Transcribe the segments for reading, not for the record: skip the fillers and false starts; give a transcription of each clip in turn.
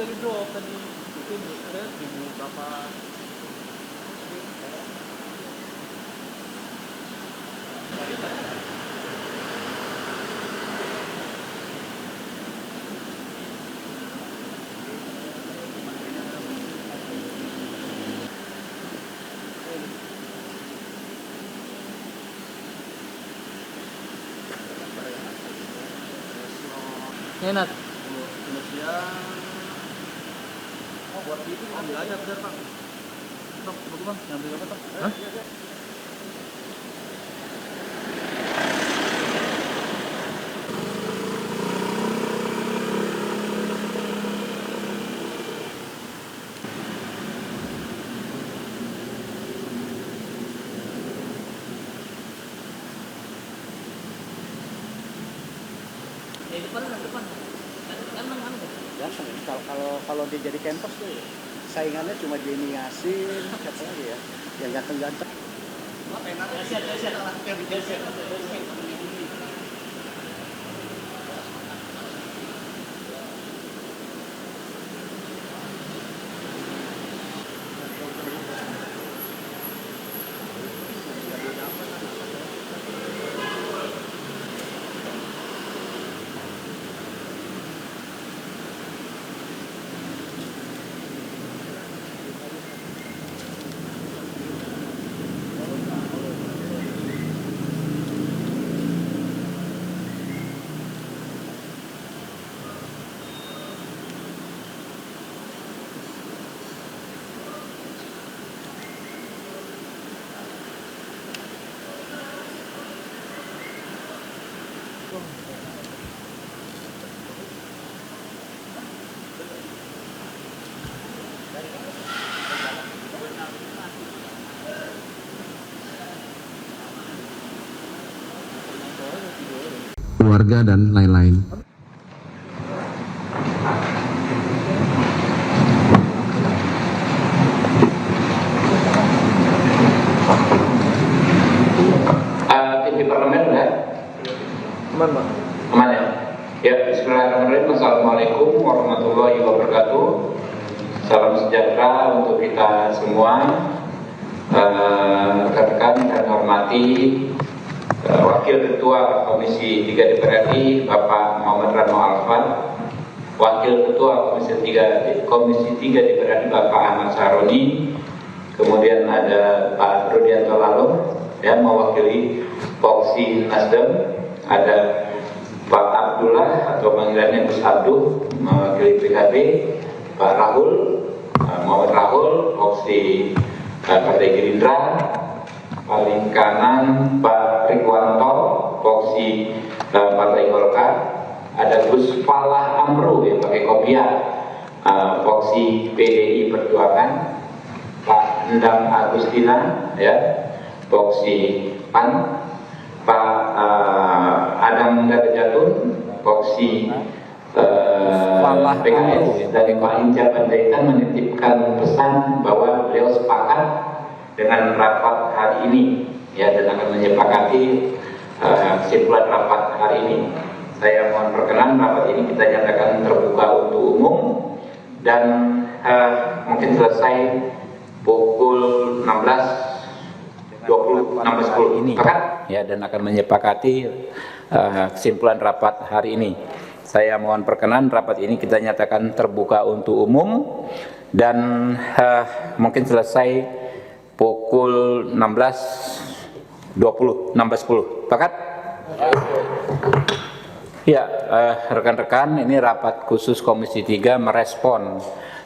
dari drop tadi itu ada di berapa enak. Oh, buat itu ambil aja bentar, Pak. Tok, coba Bang, ngambil apa, Tok? Hah? Depan. Kan Biasa nih, kalau dia jadi campus tuh saingannya cuma Jenny Yasin, siapa lagi ya, yang ganteng-ganteng. Keluarga dan lain-lain. TV parlemen ya? Aman, Pak. Aman ya? Ya, bismillahirrahmanirrahim. Assalamualaikum warahmatullahi wabarakatuh. Salam sejahtera untuk kita semua. Rekan-rekan dan hormati Wakil Ketua Komisi 3 DPR RI Bapak Muhammad Rano Alfan, Wakil Ketua Komisi 3 DPR RI Bapak Ahmad Saroni, kemudian ada Pak Rudianto Lalong yang mewakili Voksi Nasdem, ada Pak Abdullah atau panggilannya Gus Abduh mewakili PKB, Pak Rahul Muhammad Rahul Voksi Partai Gerindra, paling kanan Pak Rikwanto Voksi Partai Golkar, ada Gus Falah Amru yang pakai kopiah Voksi PDI Perjuangan, Pak Endang Agustina ya Voksi PAN, Pak Adam Darjatun Voksi PKS, dan Pak Inca Panjaitan menitipkan pesan bahwa beliau sepakat dengan rapat hari ini ya, dan akan menyepakati kesimpulan rapat hari ini. Saya mohon perkenan rapat ini kita nyatakan terbuka untuk umum dan mungkin selesai pukul 16.10 ini ya, dan akan menyepakati kesimpulan rapat hari ini. Saya mohon perkenan rapat ini kita nyatakan terbuka untuk umum dan mungkin selesai pukul 16.10. Sepakat? Ya, rekan-rekan, ini rapat khusus Komisi 3 merespon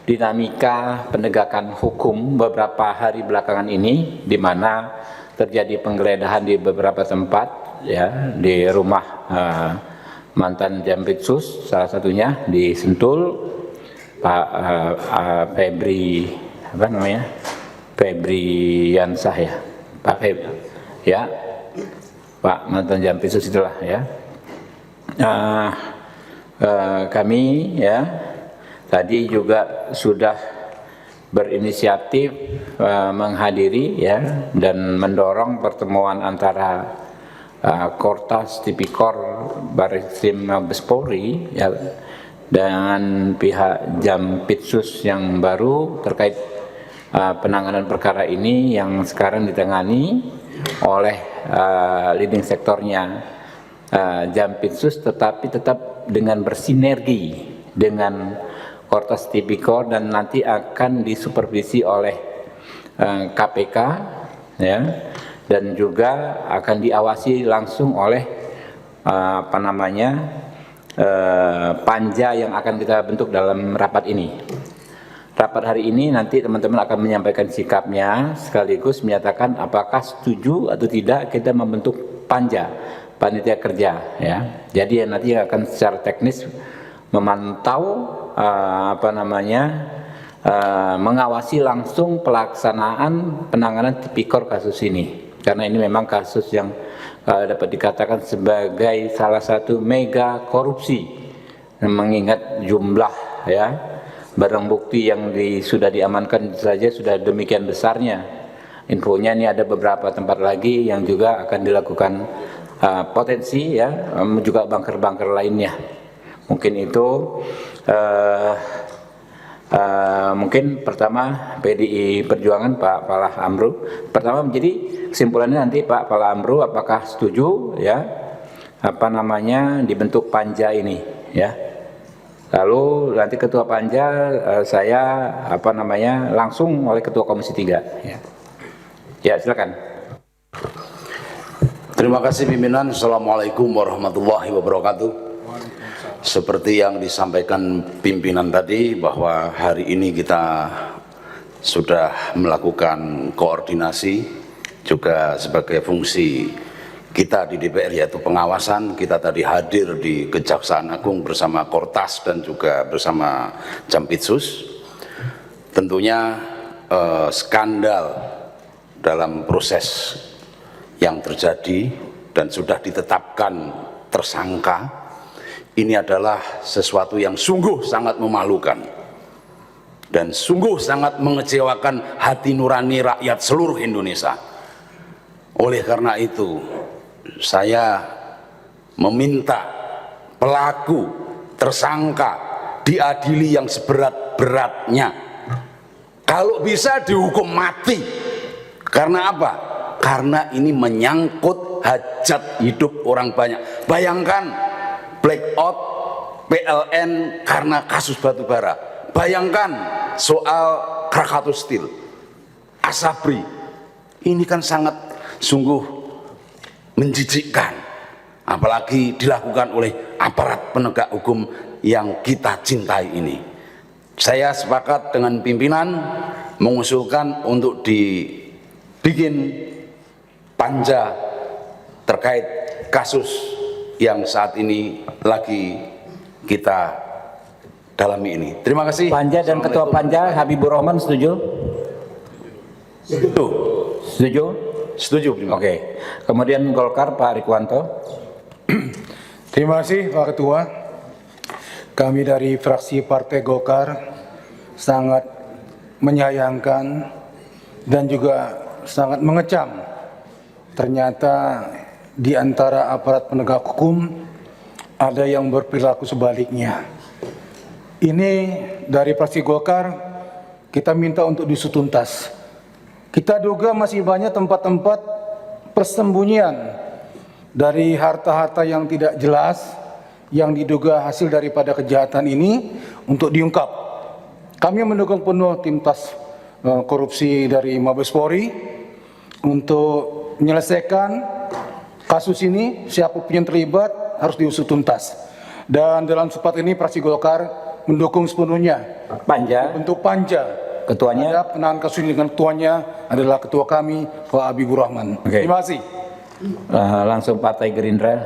dinamika penegakan hukum beberapa hari belakangan ini, di mana terjadi penggeledahan di beberapa tempat, ya, di rumah mantan Jampitsus, salah satunya di Sentul, Pak Febri, apa namanya, Febri Yansah ya, Pak Febri, ya, Pak mantan Jampitsus itulah ya. Kami ya tadi juga sudah berinisiatif menghadiri ya dan mendorong pertemuan antara Kortas Tipikor Barreskrim Mabes Polri ya dengan pihak Jampitsus yang baru terkait penanganan perkara ini yang sekarang ditangani oleh leading sektornya Jampitsus, tetapi tetap dengan bersinergi dengan Kortas Tipikor dan nanti akan disupervisi oleh KPK ya, dan juga akan diawasi langsung oleh panja yang akan kita bentuk dalam rapat ini. Rapat hari ini nanti teman-teman akan menyampaikan sikapnya sekaligus menyatakan apakah setuju atau tidak kita membentuk panja, panitia kerja ya. Jadi nanti akan secara teknis memantau mengawasi langsung pelaksanaan penanganan tipikor kasus ini, karena ini memang kasus yang dapat dikatakan sebagai salah satu mega korupsi, mengingat jumlah ya barang bukti yang sudah diamankan saja sudah demikian besarnya. Infonya ini ada beberapa tempat lagi yang juga akan dilakukan potensi ya, juga bunker-bunker lainnya. Mungkin itu mungkin pertama PDI Perjuangan Pak Falah Amru. Pertama menjadi kesimpulannya nanti Pak Falah Amru apakah setuju ya dibentuk panja ini ya. Lalu nanti ketua panja saya langsung oleh ketua Komisi 3 ya. Ya, silakan. Terima kasih pimpinan. Assalamualaikum warahmatullahi wabarakatuh. Seperti yang disampaikan pimpinan tadi bahwa hari ini kita sudah melakukan koordinasi juga sebagai fungsi kita di DPR yaitu pengawasan. Kita tadi hadir di Kejaksaan Agung bersama Kortas dan juga bersama Jampitsus. Tentunya skandal dalam proses yang terjadi dan sudah ditetapkan tersangka ini adalah sesuatu yang sungguh sangat memalukan dan sungguh sangat mengecewakan hati nurani rakyat seluruh Indonesia. Oleh karena itu saya meminta pelaku tersangka diadili yang seberat-beratnya, kalau bisa dihukum mati. Karena apa? Karena ini menyangkut hajat hidup orang banyak. Bayangkan blackout PLN karena kasus batubara. Bayangkan soal Krakatau Steel, Asabri. Ini kan sangat sungguh menjijikkan, apalagi dilakukan oleh aparat penegak hukum yang kita cintai ini. Saya sepakat dengan pimpinan mengusulkan untuk dibikin panja terkait kasus yang saat ini lagi kita dalami ini. Terima kasih. Panja dan ketua panja Habibur Rahman setuju? Setuju. Setuju? Setuju. Oke. Kemudian Golkar Pak Rikwanto. Terima kasih Pak Ketua. Kami dari fraksi Partai Golkar sangat menyayangkan dan juga sangat mengecam ternyata di antara aparat penegak hukum ada yang berperilaku sebaliknya. Ini dari fraksi Golkar kita minta untuk diusut tuntas. Kita duga masih banyak tempat-tempat persembunyian dari harta-harta yang tidak jelas yang diduga hasil daripada kejahatan ini untuk diungkap. Kami mendukung penuh tim tas korupsi dari Mabes Polri untuk menyelesaikan kasus ini. Siapapun yang terlibat harus diusut tuntas. Dan dalam sempat ini fraksi Golkar mendukung sepenuhnya Panja. bentuk panja. Ketuanya? Ada penanganan kasus ini dengan ketuanya adalah ketua kami Pak Habibur Rahman. Oke. Terima kasih. Langsung Partai Gerindra.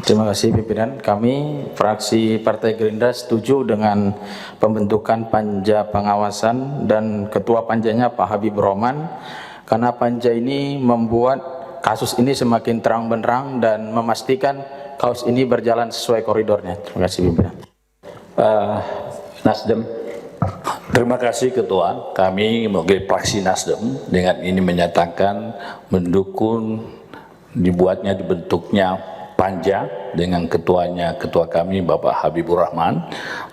Terima kasih pimpinan. Kami fraksi Partai Gerindra setuju dengan pembentukan panja pengawasan dan ketua panjanya Pak Habibur Rahman, karena panja ini membuat kasus ini semakin terang benderang dan memastikan kasus ini berjalan sesuai koridornya. Terima kasih pimpinan. Nasdem. Terima kasih Ketua. Kami mewakili fraksi Nasdem dengan ini menyatakan mendukung dibentuknya Panja dengan ketuanya, ketua kami Bapak Habibur Rahman,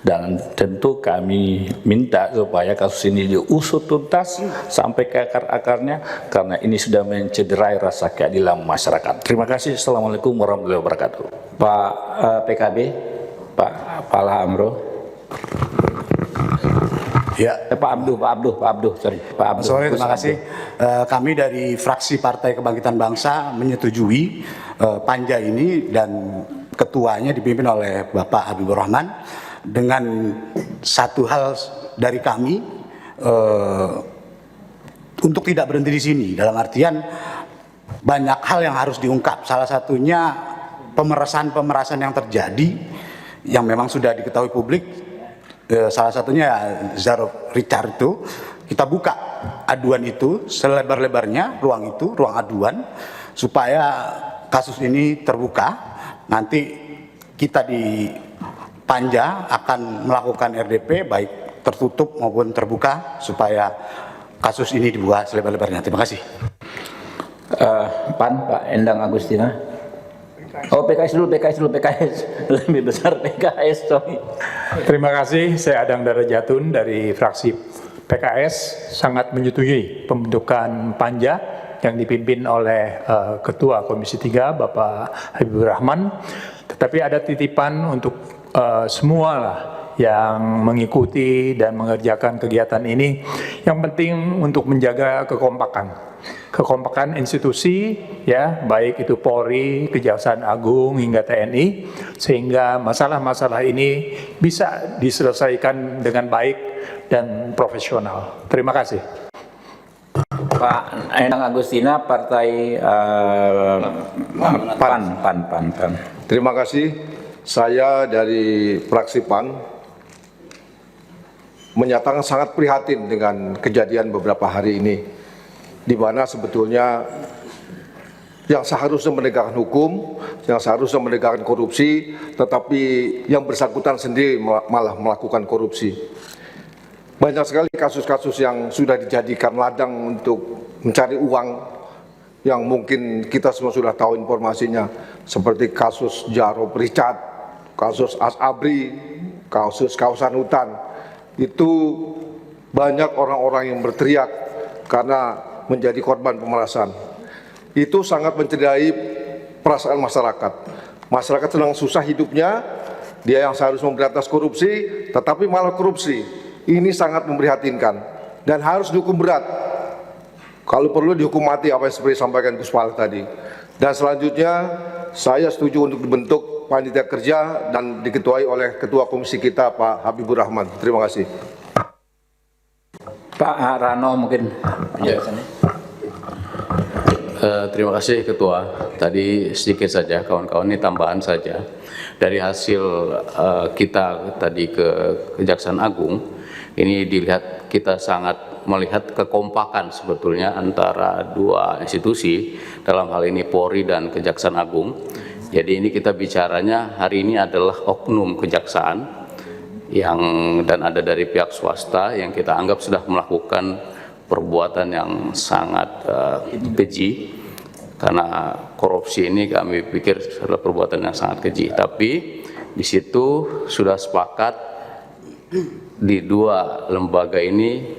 dan tentu kami minta supaya kasus ini diusut tuntas sampai ke akar-akarnya karena ini sudah mencederai rasa keadilan masyarakat. Terima kasih. Assalamualaikum warahmatullahi wabarakatuh. Pak PKB, Pak Pala Amro. Ya. Pak Abduh, sorry. Pak Abduh. Sore, terima kasih. Kami dari fraksi Partai Kebangkitan Bangsa menyetujui panja ini dan ketuanya dipimpin oleh Bapak Habibur Rahman dengan satu hal dari kami untuk tidak berhenti di sini. Dalam artian banyak hal yang harus diungkap. Salah satunya pemerasan yang terjadi yang memang sudah diketahui publik. Salah satunya Zaro Richard itu kita buka aduan itu selebar-lebarnya, ruang aduan supaya kasus ini terbuka. Nanti kita di Panja akan melakukan RDP baik tertutup maupun terbuka supaya kasus ini dibuka selebar-lebarnya. Terima kasih. PAN, Pak Endang Agustina. Oh, PKS dulu, lebih besar PKS, sorry. Terima kasih, saya Adang Darajatun dari fraksi PKS sangat menyetujui pembentukan Panja yang dipimpin oleh Ketua Komisi 3 Bapak Habibur Rahman. Tetapi ada titipan untuk semua lah yang mengikuti dan mengerjakan kegiatan ini. Yang penting untuk menjaga kekompakan institusi, ya, baik itu Polri, Kejaksaan Agung hingga TNI, sehingga masalah-masalah ini bisa diselesaikan dengan baik dan profesional. Terima kasih. Pak Endang Agustina, Partai PAN. Terima kasih. Saya dari fraksi PAN menyatakan sangat prihatin dengan kejadian beberapa hari ini, di mana sebetulnya yang seharusnya menegakkan hukum, yang seharusnya menegakkan korupsi, tetapi yang bersangkutan sendiri malah melakukan korupsi. Banyak sekali kasus-kasus yang sudah dijadikan ladang untuk mencari uang yang mungkin kita semua sudah tahu informasinya, seperti kasus Zaro Richard, kasus Asabri, kasus kawasan hutan. Itu banyak orang-orang yang berteriak karena menjadi korban pemerasan. Itu sangat mencederai perasaan masyarakat. Masyarakat sedang susah hidupnya, dia yang seharusnya memberantas korupsi, tetapi malah korupsi. Ini sangat memprihatinkan dan harus dihukum berat. Kalau perlu dihukum mati, apa yang seperti disampaikan Gus Pala tadi. Dan selanjutnya, saya setuju untuk dibentuk panitia kerja dan diketuai oleh Ketua Komisi kita Pak Habibur Rahman. Terima kasih. Pak Rano mungkin penjelasannya. Terima kasih Ketua. Tadi sedikit saja kawan-kawan, ini tambahan saja. Dari hasil kita tadi ke Kejaksaan Agung, ini dilihat kita sangat melihat kekompakan sebetulnya antara dua institusi, dalam hal ini Polri dan Kejaksaan Agung. Jadi ini kita bicaranya hari ini adalah oknum kejaksaan dan ada dari pihak swasta yang kita anggap sudah melakukan perbuatan yang sangat keji, karena korupsi ini kami pikir adalah perbuatan yang sangat keji. Tapi di situ sudah sepakat di dua lembaga ini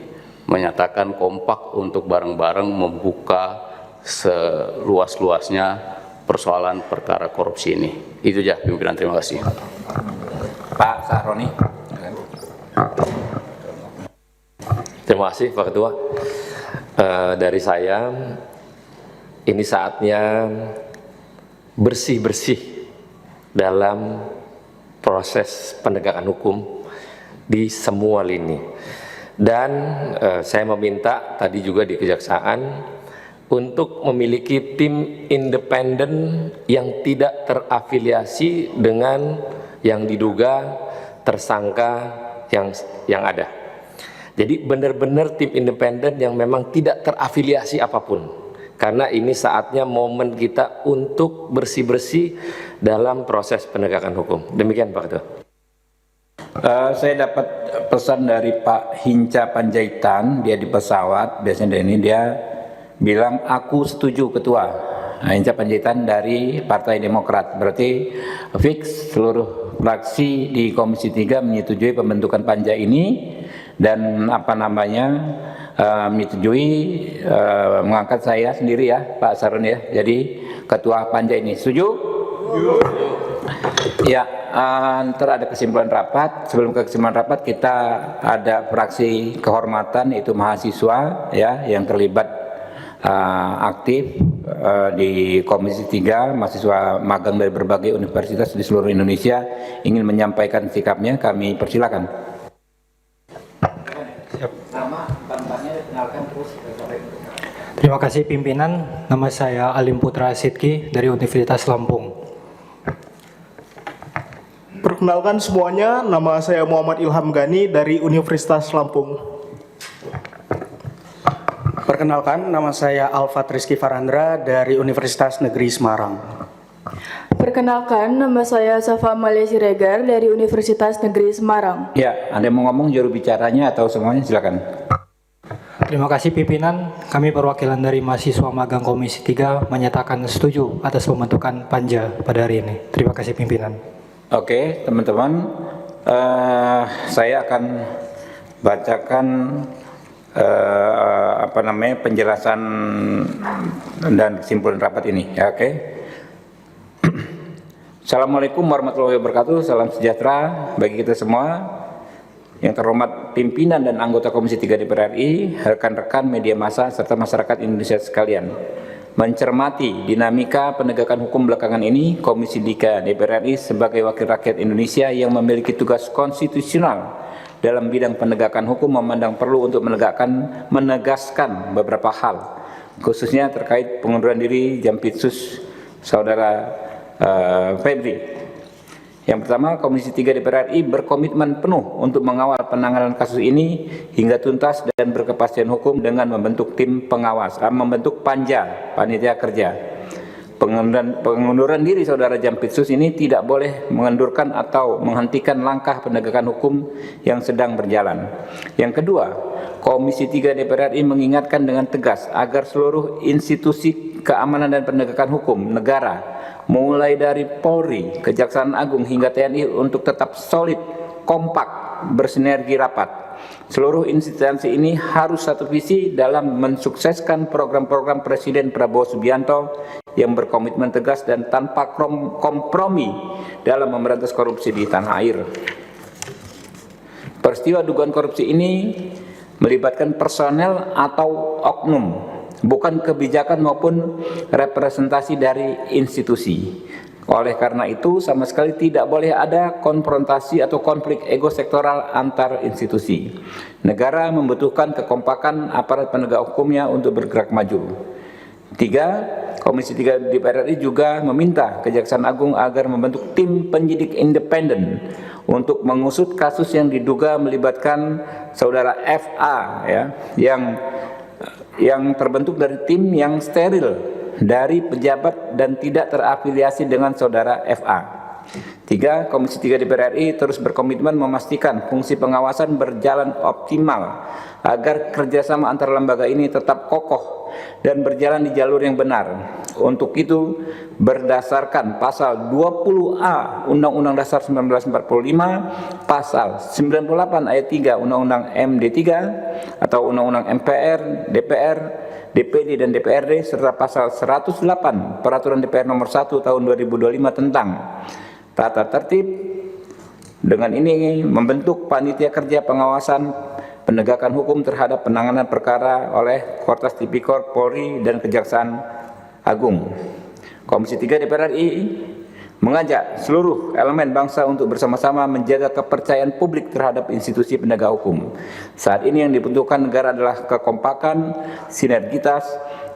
menyatakan kompak untuk bareng-bareng membuka seluas-luasnya persoalan perkara korupsi ini. Itu aja pimpinan, terima kasih. Pak Sahroni. Terima kasih Pak Ketua. Dari saya, ini saatnya bersih-bersih dalam proses penegakan hukum di semua lini. Dan saya meminta tadi juga di Kejaksaan untuk memiliki tim independen yang tidak terafiliasi dengan yang diduga tersangka yang ada. Jadi benar-benar tim independen yang memang tidak terafiliasi apapun. Karena ini saatnya momen kita untuk bersih-bersih dalam proses penegakan hukum. Demikian Pak Ketua. Saya dapat pesan dari Pak Hinca Panjaitan, dia di pesawat, biasanya dari ini dia bilang aku setuju Ketua Hinca Panjaitan dari Partai Demokrat. Berarti fix seluruh fraksi di Komisi 3 menyetujui pembentukan panja ini dan menyetujui mengangkat saya sendiri ya Pak Sarun ya. Jadi ketua panja ini setuju? Ya, ntar ada kesimpulan rapat. Sebelum ke kesimpulan rapat kita ada fraksi kehormatan yaitu mahasiswa ya yang terlibat aktif di Komisi 3, mahasiswa magang dari berbagai universitas di seluruh Indonesia ingin menyampaikan sikapnya, kami persilakan. Terima kasih pimpinan, nama saya Alim Putra Sidki dari Universitas Lampung. Perkenalkan semuanya, nama saya Muhammad Ilham Gani dari Universitas Lampung. Perkenalkan, nama saya Alfat Rizky Farandra dari Universitas Negeri Semarang. Perkenalkan, nama saya Safa Amalia Siregar dari Universitas Negeri Semarang. Ya, Anda mau ngomong juru bicaranya atau semuanya, silakan. Terima kasih pimpinan, kami perwakilan dari mahasiswa magang Komisi 3 menyatakan setuju atas pembentukan panja pada hari ini. Terima kasih pimpinan. Oke, teman-teman, saya akan bacakan penjelasan dan kesimpulan rapat ini ya, oke. Assalamualaikum warahmatullahi wabarakatuh, salam sejahtera bagi kita semua. Yang terhormat pimpinan dan anggota Komisi 3 DPR RI, rekan-rekan media massa serta masyarakat Indonesia sekalian. Mencermati dinamika penegakan hukum belakangan ini, Komisi 3 DPR RI sebagai wakil rakyat Indonesia yang memiliki tugas konstitusional dalam bidang penegakan hukum memandang perlu untuk menegaskan beberapa hal, khususnya terkait pengunduran diri Jampitsus Saudara Febri. Yang pertama, Komisi 3 DPR RI berkomitmen penuh untuk mengawal penanganan kasus ini hingga tuntas dan berkepastian hukum dengan membentuk tim pengawas, membentuk panja, panitia kerja. Pengunduran diri Saudara Jampitsus ini tidak boleh mengendurkan atau menghentikan langkah penegakan hukum yang sedang berjalan. Yang kedua, Komisi 3 DPR RI mengingatkan dengan tegas agar seluruh institusi keamanan dan penegakan hukum negara, mulai dari Polri, Kejaksaan Agung hingga TNI untuk tetap solid, kompak, bersinergi rapat. Seluruh instansi ini harus satu visi dalam mensukseskan program-program Presiden Prabowo Subianto yang berkomitmen tegas dan tanpa kompromi dalam memberantas korupsi di tanah air. Peristiwa dugaan korupsi ini melibatkan personel atau oknum, bukan kebijakan maupun representasi dari institusi. Oleh karena itu, sama sekali tidak boleh ada konfrontasi atau konflik ego sektoral antar institusi. Negara membutuhkan kekompakan aparat penegak hukumnya untuk bergerak maju. 3. Komisi 3 DPR RI juga meminta Kejaksaan Agung agar membentuk tim penyidik independen untuk mengusut kasus yang diduga melibatkan Saudara FA ya, yang terbentuk dari tim yang steril dari pejabat dan tidak terafiliasi dengan Saudara FA. 3. Komisi 3 DPR RI terus berkomitmen memastikan fungsi pengawasan berjalan optimal agar kerjasama antar lembaga ini tetap kokoh dan berjalan di jalur yang benar. Untuk itu, berdasarkan pasal 20A Undang-Undang Dasar 1945, pasal 98 ayat 3 Undang-Undang MD 3 atau Undang-Undang MPR, DPR, DPD dan DPRD serta pasal 108 Peraturan DPR nomor 1 tahun 2025 tentang tata tertib. Dengan ini membentuk panitia kerja pengawasan penegakan hukum terhadap penanganan perkara oleh Kortas Tipikor, Polri dan Kejaksaan Agung. Komisi 3 DPR RI mengajak seluruh elemen bangsa untuk bersama-sama menjaga kepercayaan publik terhadap institusi penegak hukum. Saat ini yang dibutuhkan negara adalah kekompakan, sinergitas,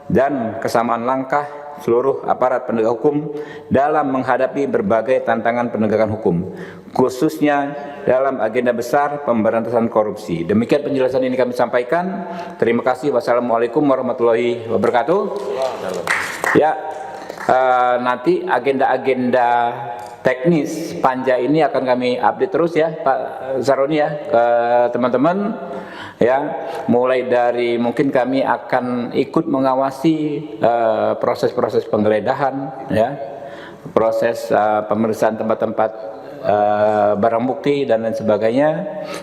dan kesamaan langkah seluruh aparat penegak hukum dalam menghadapi berbagai tantangan penegakan hukum, khususnya dalam agenda besar pemberantasan korupsi. Demikian penjelasan ini kami sampaikan. Terima kasih. Wassalamualaikum warahmatullahi wabarakatuh. Ya, nanti agenda-agenda teknis panja ini akan kami update terus ya Pak Saroni ya ke teman-teman. ya, mulai dari mungkin kami akan ikut mengawasi proses-proses penggeledahan, ya, proses pemeriksaan tempat-tempat barang bukti dan lain sebagainya,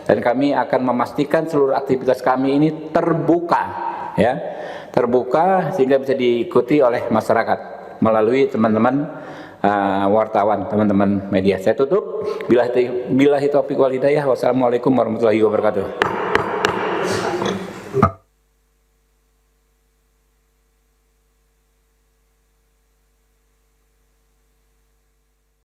dan kami akan memastikan seluruh aktivitas kami ini terbuka, ya, terbuka sehingga bisa diikuti oleh masyarakat melalui teman-teman wartawan, teman-teman media. Saya tutup. Billahi taufiq wal hidayah. Wassalamualaikum warahmatullahi wabarakatuh.